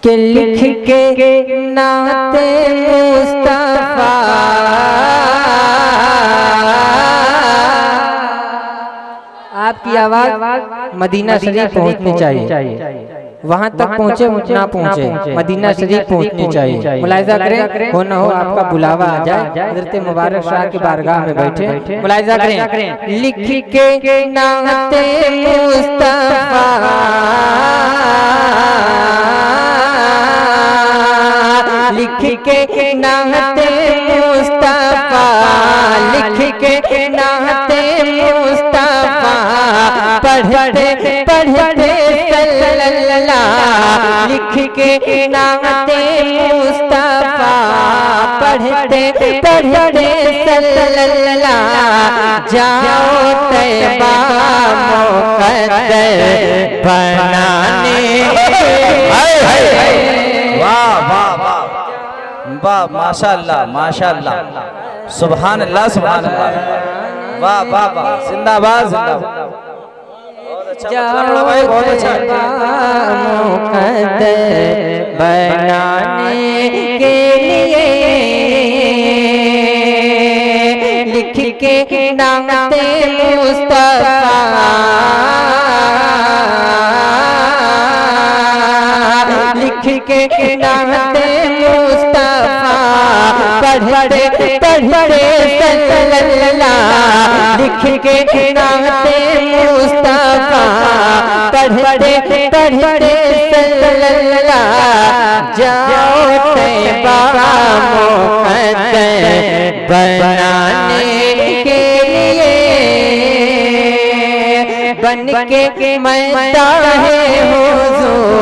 कि लिख के नाते मुस्तफा आपकी आवाज मदीना शरीफ पहुंचनी चाहिए। वहां तक पहुंचे ना पहुंचे, मदीना शरीफ पहुंचनी चाहिए। मुलाहिजा करें, हो ना हो आपका बुलावा आ जाए। हज़रत मुबारक शाह की बारगाह में बैठे, मुलाहिजा करें। लिख के नाते मुस्तफा लिख के नाते मुस्तफा लिख के नाते मुस्तफा पढ़ते पढ़ते सल्लल्लाह लिख के नाते मुस्तफा पढ़ते पढ़ते सल्लल्लाह जाओ तैबा मुक़द्दर बनाने। वाह वाह वाह वाह, माशाअल्लाह माशाअल्लाह, सुभान अल्लाह सुभान अल्लाह, वाह वाह वाह, जिंदाबाद जिंदाबाद, बहुत अच्छा मुक़द्दर बनाने के लिए लिख के नाते मुस्तफा लिख के नाते मुस्तफा पढ़ते पढ़ते सल्लल्लाह लिख के नाते मुस्तफा पढ़ते पढ़ते सल्लल्लाह जाओ तैबा मुक़द्दर बनाने के लिए बन के मरता है हुजूर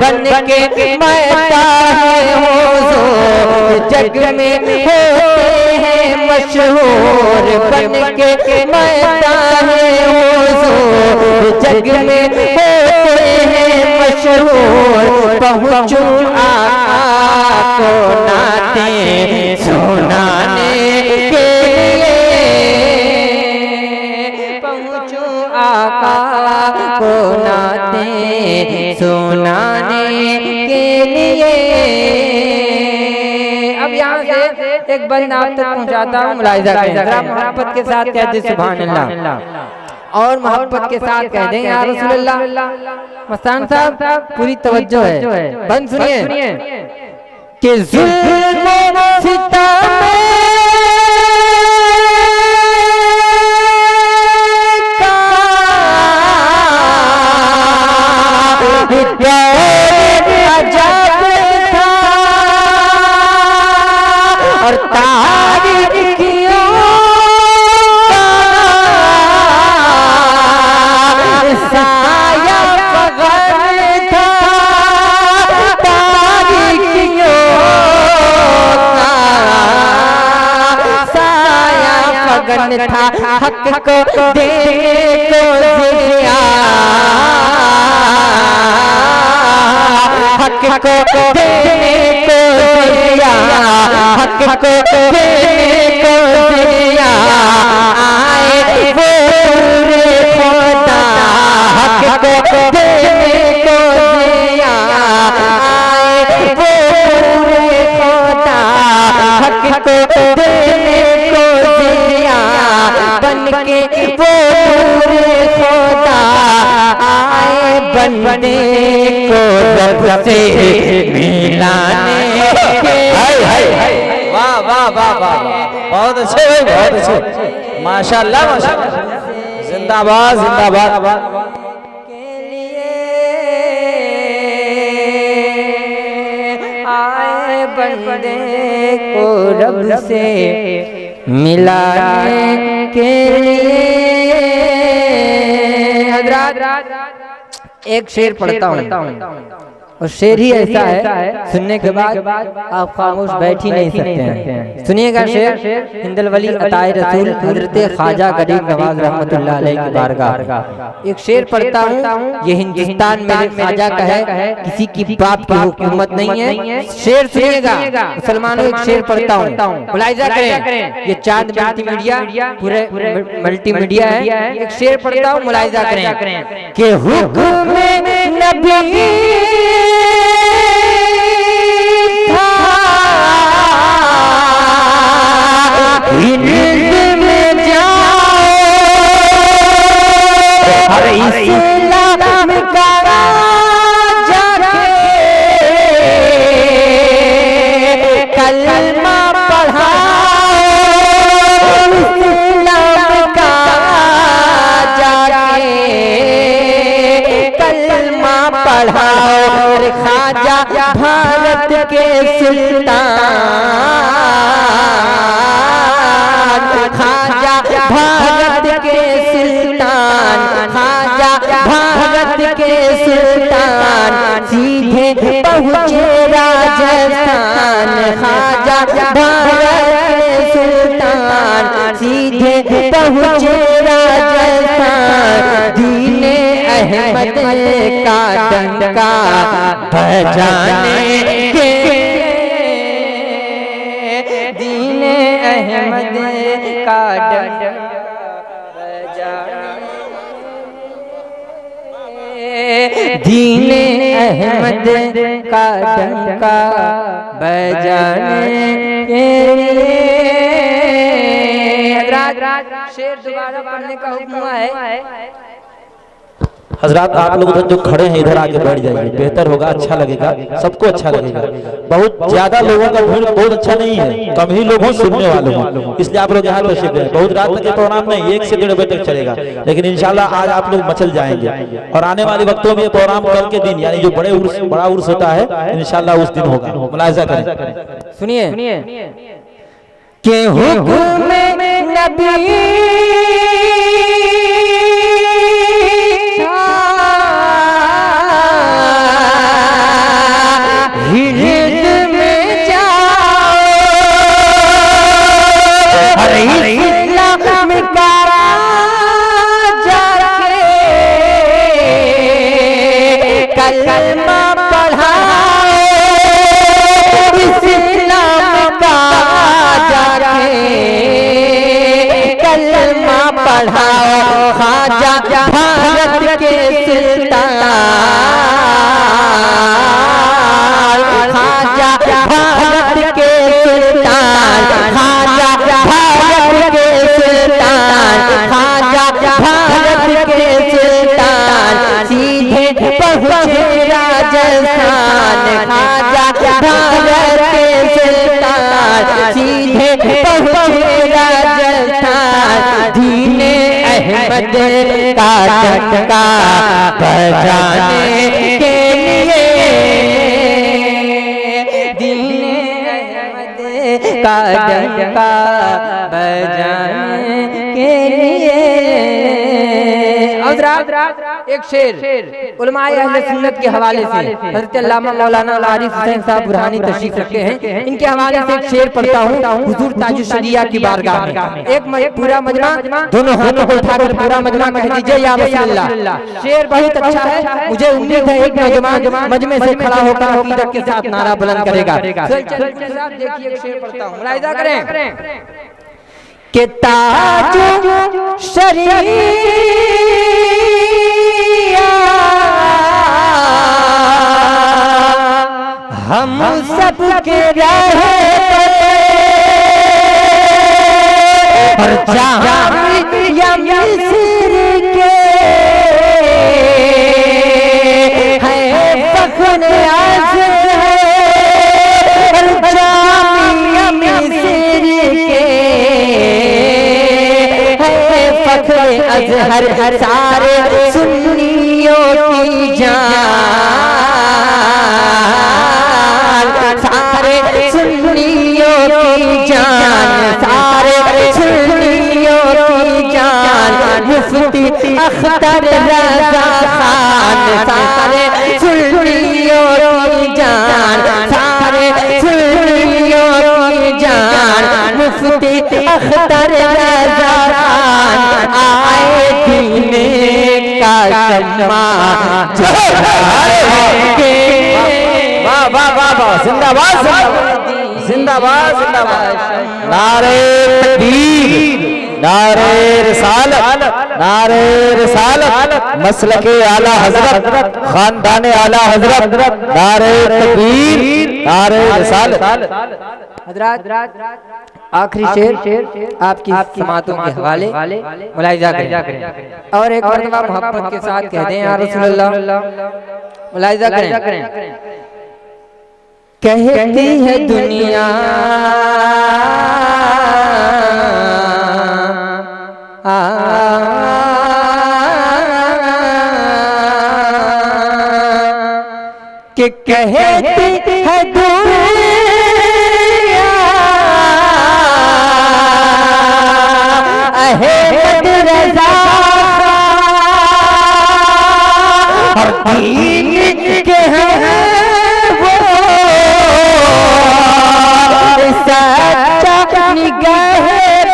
बन के मरता है हुजूर जग में होते हैं मशहूर बन के मरता है हुजूर जग में होते हैं मशहूर पहुँचूं आका को नाते सुनाने के लिए पहुँचूं आका को नाते सुनाने के लिए। अब यहाँ से एक बंद आप तक पहुँचाता हूँ, मुलाहिजा करें जरा, मोहब्बत के साथ कह दे सुभान अल्लाह और मोहब्बत के साथ कह दें या रसूल अल्लाह। मस्तान साहब पूरी तवज्जो है, बंद सुनिए कि जुल्म सितम अजब था और तारीखियों का साया फगन था तारीखियों का साया फगन था हक को देने को जिया हक को देने को दिया हक को देने को दिया आए वो पूरे खुदा हक को देने को दिया आए वो पूरे खुदा हक को देने को दिया बन के वो पूरे खुदा आए बनने को रब से मिलाने के। वाह वाह वाह वाह, बहुत अच्छे भाई, बहुत अच्छे, माशाअल्लाह माशाअल्लाह, जिंदाबाद जिंदाबाद। के लिए आए बंदे को रब से मिलाने के लिए। हज़रात एक शेर पढ़ता हूँ, और शेर ही ऐसा है सुनने के बाद आप खामोश बैठ ही नहीं सकते हैं। सुनिएगा शेर, हिंदल वली अताए रसूल हजरत ख्वाजा गरीब नवाज रहमतुल्लाह अलैह की बारगाह। एक शेर पढ़ता हूँ, ये हिंदुस्तान में ख्वाजा का है, किसी की बाप की हुकूमत नहीं है। शेर सुनिएगा मुसलमानों, एक शेर पढ़ता हूँ, मुलाहिजा करें, ये चांद मल्टीमीडिया पूरे मल्टीमीडिया है। एक शेर पढ़ता हूँ, मुलाहिजा करें कि हुक्म नबी में जाओ और इस्लाम का जाके कलमा पढ़ाओ, इस्लाम का जाके कलमा पढ़ाओ। ख्वाजा भारत के सुल्तान, ख्वाजा भारत के सुल्तान, ख्वाजा भारत के सुल्तान, सीधे पहुँचे राजस्थान। ख्वाजा भारत के सुल्तान, सीधे पहुँचे राजस्थान। दीने अहमद का डंका बजाने के, दीने अहमद का डंका बजाने, दीने अहमद का डंका बजाने के लिए। शेर दोबारा पढ़ने का हुक्म हुआ है। हजरात आप लोग उधर जो खड़े हैं इधर आके बैठ जाइए, बेहतर होगा, अच्छा लगेगा, सबको अच्छा लगेगा। बहुत ज्यादा लोगों का भीड़ बहुत अच्छा नहीं है, कम ही लोग हैं सुनने वाले हैं, इसलिए आप लोग यहाँ तशरीफ रहे। बहुत रात तक ये प्रोग्राम नहीं, 1 से 1.5 बजे तक चलेगा, लेकिन इंशाल्लाह आज आप लोग मचल जाएंगे। और आने वाले वक्तों में ये प्रोग्राम कल के दिन, यानी जो बड़ा उर्स होता है, इंशाल्लाह उस दिन होगा, मुलाहिजा करें। सुनिए के हुक्म नबी कलमा पढ़ाओ, इस्लाम का जाके कलमा पढ़ाओ। ख्वाजा भारत के सुल्तान, ख्वाजा भारत के सुल्तान, ख्वाजा भारत के सुल्तान, ख्वाजा भारत के सुल्तान, सीधे पहुँचे राजस्थान। ख्वाजा भारत के सुल्तान, सीधे पहुँचे राजस्थान। दीने अहमद का डंका बजाने के लिए, दीने अहमद का डंका बजाने के लिए। एक शेर उलमाए अहले सुन्नत के हवाले से हज़रत अल्लामा मौलाना आरिफ हुसैन साहब बुरहानी तशरीफ रखे हैं, इनके हवाले से एक शेर पढ़ता हूँ हुजूर ताजुश्शरिया की बारगाह में। एक पूरा मजमा, दोनों हाथों को उठाकर पूरा मजमा कह दीजिए या रसूलल्लाह। शेर बहुत अच्छा है, मुझे उम्मीद है एक नौजवान मजमे से खड़ा होकर अकीदत के साथ नारा बुलंद करेगा। देखिए एक शेर पढ़ता हूँ, मुलाहिजा करें कि ताजो शरीया हम सबके रहे और जामिया मिस्र के है फख्र आज़म है, और जामिया मिस्र के है फख्र अज़हर। सारे सुन्नियों की जान, सारे सुन्नियों की जान, सारे सुन्नियों की जान, मुफ्ती अख्तर रज़ा खान। सारे सुन्नियों जिनका शम्मा वाह वाह वाह वाह, जिंदाबाद जिंदाबाद जिंदाबाद। नारे तकबीर, नारे रिसालत, नारे रिसालत, मसलके आला हजरत, खानदाने आला हजरत, नारे तकबीर, नारे रिसालत। हजरत आखिरी शेर आपकी समातों के हवाले मुलाहिजा करें और एक मरतबा मोहब्बत के साथ कह दें या रसूलल्लाह। मुलाहिजा करें। कहती है दुनिया कि कहती है दुनिया अहमद रज़ा हर दीन के हैं वो सच्चा निगहबान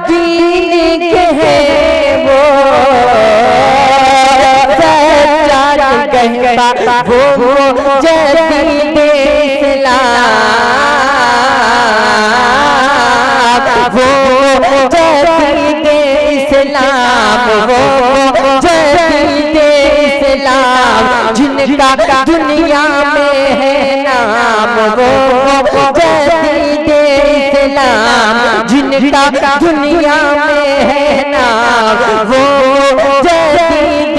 दीन के हैं वो सच्चा निगहबान वो जदीद इस्लाम वो जदीद इस्लाम वो जदीद इस्लाम जिनका दुनिया में है नाम वो जदीद इस्लाम जिनका दुनिया में है नाम वो जदीद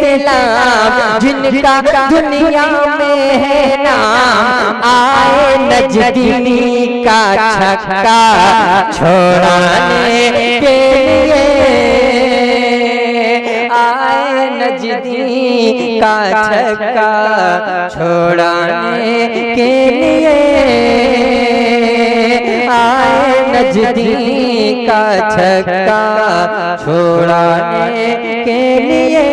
इस्लाम जिनका दुनिया में है नाम आए नजदीनी का छक्का छोड़ाने के लिए आए नजदीनी का छक्का छोड़ाने के लिए आए नजदीक का छक्का छोड़ाने के लिए।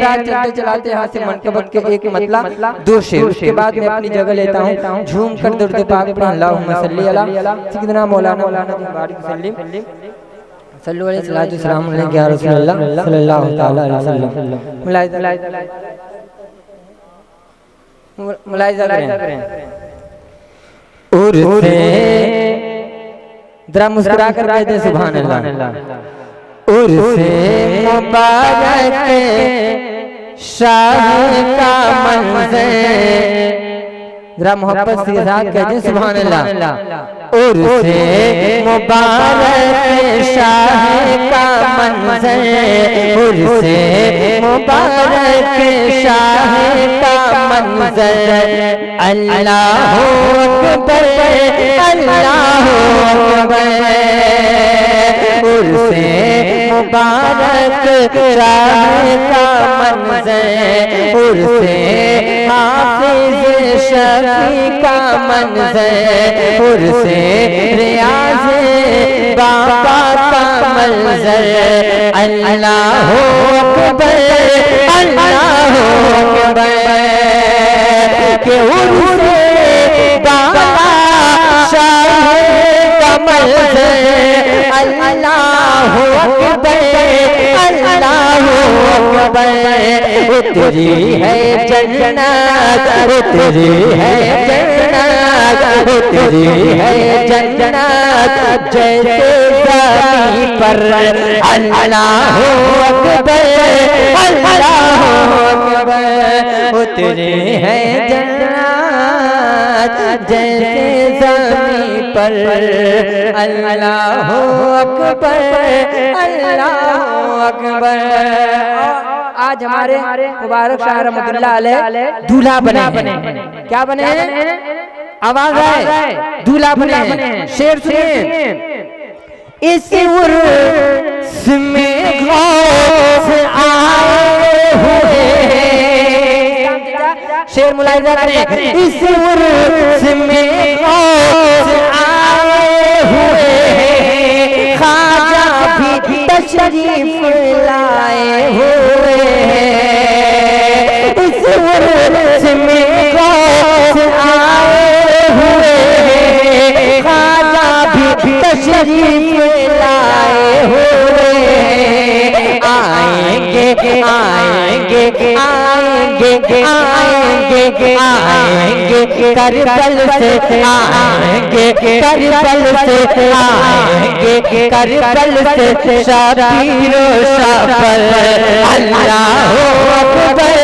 चलते चलाते हाथ से मनकबत के एक मतलब दो शेर, उसके बाद मैं अपनी जगह लेता हूँ झूम कर दर्द पाक पर अल्लाहुम्मा सल्ली अला सय्यिदना मौलाना बारिक सल्लिम सल्लु अलैहि सल्लल्लाहु सलाम अलैहि या रसूलल्लाह सल्लल्लाहु तआला अलैहि वसल्लम। मुलाहिजा करें और जरा मुस्कुरा कर कहते सुभान अल्लाह। और से मुबारक शाह का मंज़र, जरा मोहब्बत के साथ कहते सुभान अल्लाह। और से मुबारक शाह का मंज़र, और से मुबारक शाह का मंज़र, अल्लाहु अकबर अल्लाहु अकबर। और से मुबारक शाह का मंज़र, और से हाफिज़ शफ़ी का मंज़र, और से रियाज़ बाबा का मंज़र, अल्लाहु अकबर अल्लाहु अकबर। के उर्से बाबा शाह का मंज़र, अल्लाहु अकबर अल्लाहु अकबर। उतरी है जन्नत, उतरी है जन्नत, उतरी है जन्नत जैसे ज़मीन पर, अल्लाहु अकबर अल्लाहु अकबर। उतरी है जन्नत जैसे ज़मीन पर, अल्लाहु अकबर अल्लाहु अकबर। आज हमारे मुबारक शाह रहमतुल्लाह अलैह दूल्हा बने। क्या बने? आवाज आए, दूल्हा बने। शेर सुनिए। इस उर्स में गौस आए हुए, शेर मुलाहिजा करें। इस उर्स में गौस आए हुए, ख्वाजा भी तशरीफ लाए हुए। इस उर्स में गौस आए हुए, ख्वाजा भी तशरीफ लाए हुए। आएंगे आएंगे आएंगे आएंगे करबल से आएंगे करबल से आएंगे करबल से शबीर ओ शबर अल्लाह अकबर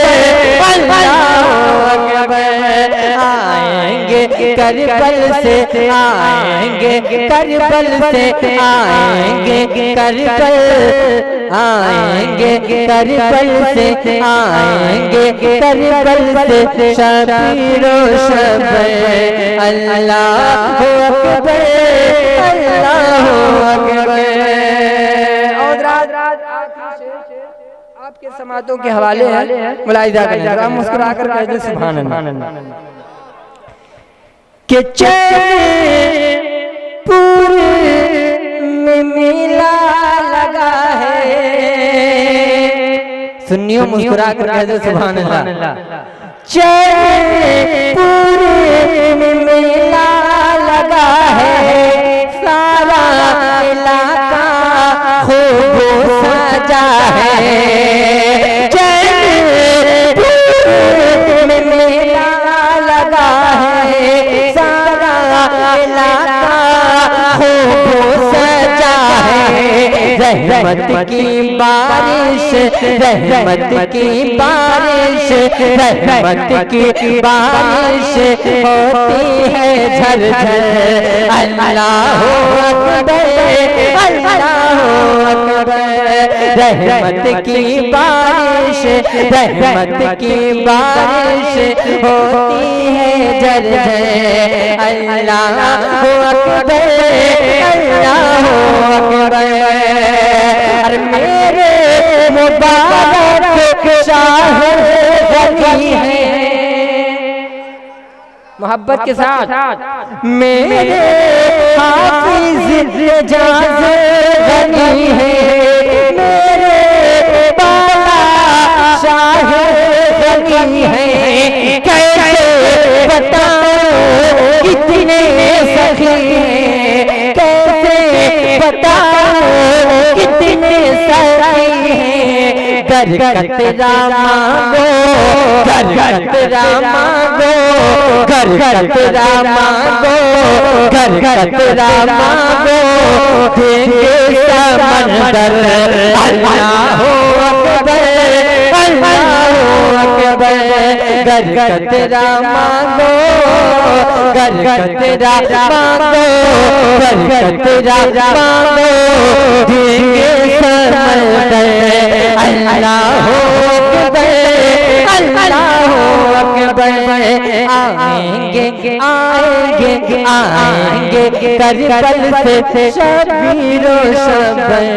आएंगे करबल से आएंगे करबल से आएंगे करबल आएंगे करबल से आएंगे करबल से शबीर ओ शबर अल्लाह अकबर अल्लाह अकबर। आपके समातों के हवाले हैं, मुलाहिजा करें, आप मुस्कुरा कर कह दे सुभान अल्लाह। कि चैनपुर में मेला लगा है, सुन्नियों मुस्कुरा कर कह दे सुभान अल्लाह। चैनपुर में मेला लगा है, सारा इलाका खूब सजा है। चैनपुर में मेला लगा है, सारा इलाका खूब सजा है। रहमत की बारिश रहमत की बारिश रहमत की बारिश होती है झरझर अल्लाह अकबर अल्लाह अकबर। रहमत की बारिश रहमत की बारिश होती है झरझर अल्लाह अकबर अल्लाह अकबर। अरे मेरे मुबारक शाह गनी है, मोहब्बत के साथ मेरे हाफिज एजाज गनी है, मेरे बाला शाह गनी है। कैसे बताओ कितने सखी हैं, कैसे बताओ कितने सखी हैं। कर तेरा मांगो कर तेरा मांगो कर तेरा मांगो कर तेरा मांगो देंगे समंदर अल्लाह अकबर अल्लाह अकबर। कर तेरा मांगो कर तेरा मांगो कर तेरा मांगो देंगे समंदर अल्लाह अकबर अल्लाह अकबर। आएंगे आएंगे आएंगे करबल से शबीर ओ शबर।